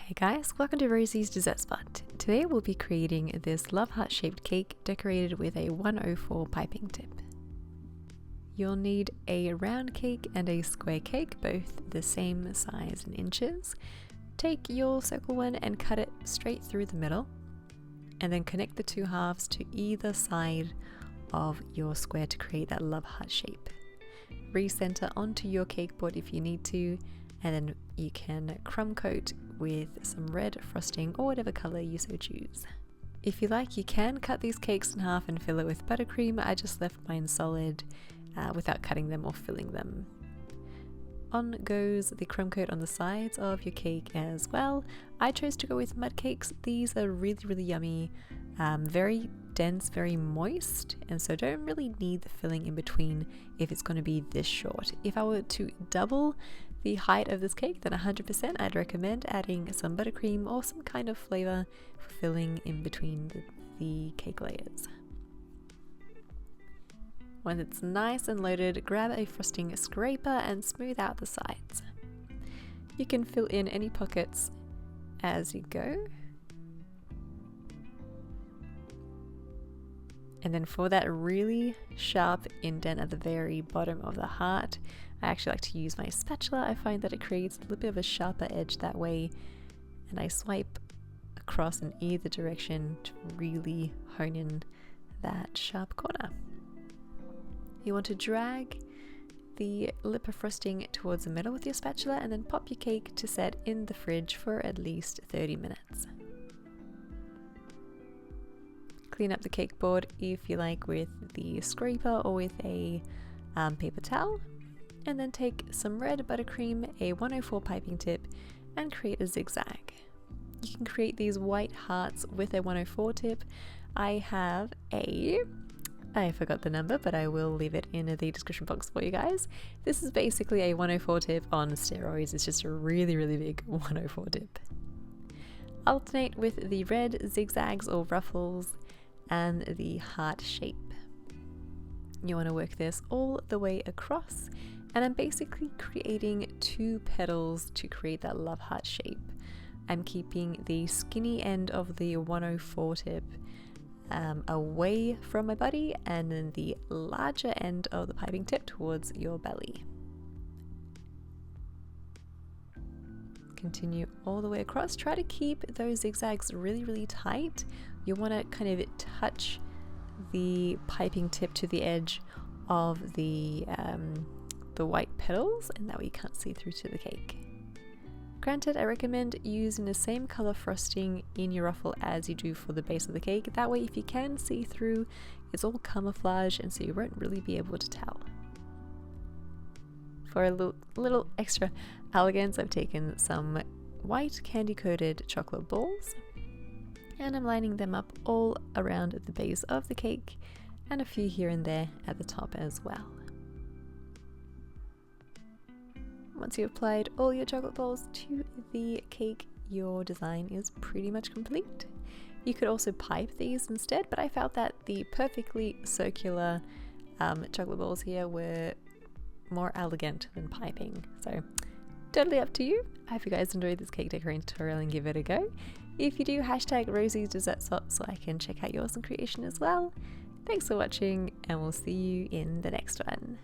Hey guys, welcome to Rosie's Dessert Spot. Today we'll be creating this love heart shaped cake decorated with a 104 piping tip. You'll need a round cake and a square cake, both the same size in inches. Take your circle one and cut it straight through the middle, and then connect the two halves to either side of your square to create that love heart shape. Recenter onto your cake board if you need to, and then you can crumb coat with some red frosting or whatever color you so choose. If you like, you can cut these cakes in half and fill it with buttercream. I just left mine solid without cutting them or filling them. On goes the crumb coat on the sides of your cake as well. I chose to go with mud cakes. These are really yummy, very dense, very moist, and so don't really need the filling in between if it's going to be this short. If I were to double the height of this cake, then 100% I'd recommend adding some buttercream or some kind of flavor for filling in between the cake layers. When it's nice and loaded, grab a frosting scraper and smooth out the sides. You can fill in any pockets as you go. And then for that really sharp indent at the very bottom of the heart, I actually like to use my spatula. I find that it creates a little bit of a sharper edge that way, and I swipe across in either direction to really hone in that sharp corner. You want to drag the lip of frosting towards the middle with your spatula and then pop your cake to set in the fridge for at least 30 minutes. Clean up the cake board if you like with the scraper or with a paper towel, and then take some red buttercream, a 104 piping tip, and create a zigzag. You can create these white hearts with a 104 tip. I forgot the number, but I will leave it in the description box for you guys. This is basically a 104 tip on steroids. It's just a really big 104 tip. Alternate with the red zigzags or ruffles and the heart shape. You want to work this all the way across, and I'm basically creating two petals to create that love heart shape. I'm keeping the skinny end of the 104 tip away from my body, and then the larger end of the piping tip towards your belly. Continue all the way across. Try to keep those zigzags really tight. You want to kind of touch the piping tip to the edge of the white petals, and that way you can't see through to the cake. Granted, I recommend using the same color frosting in your ruffle as you do for the base of the cake. That way, if you can see through, it's all camouflage, and so you won't really be able to tell. For a little extra elegance, I've taken some white candy-coated chocolate balls, and I'm lining them up all around the base of the cake, and a few here and there at the top as well. Once you've applied all your chocolate balls to the cake, your design is pretty much complete. You could also pipe these instead, but I felt that the perfectly circular chocolate balls here were more elegant than piping, so totally up to you. I hope you guys enjoyed this cake decorating tutorial and give it a go. If you do, hashtag Rosie's Dessert Spot so I can check out your awesome creation as well. Thanks for watching, and we'll see you in the next one.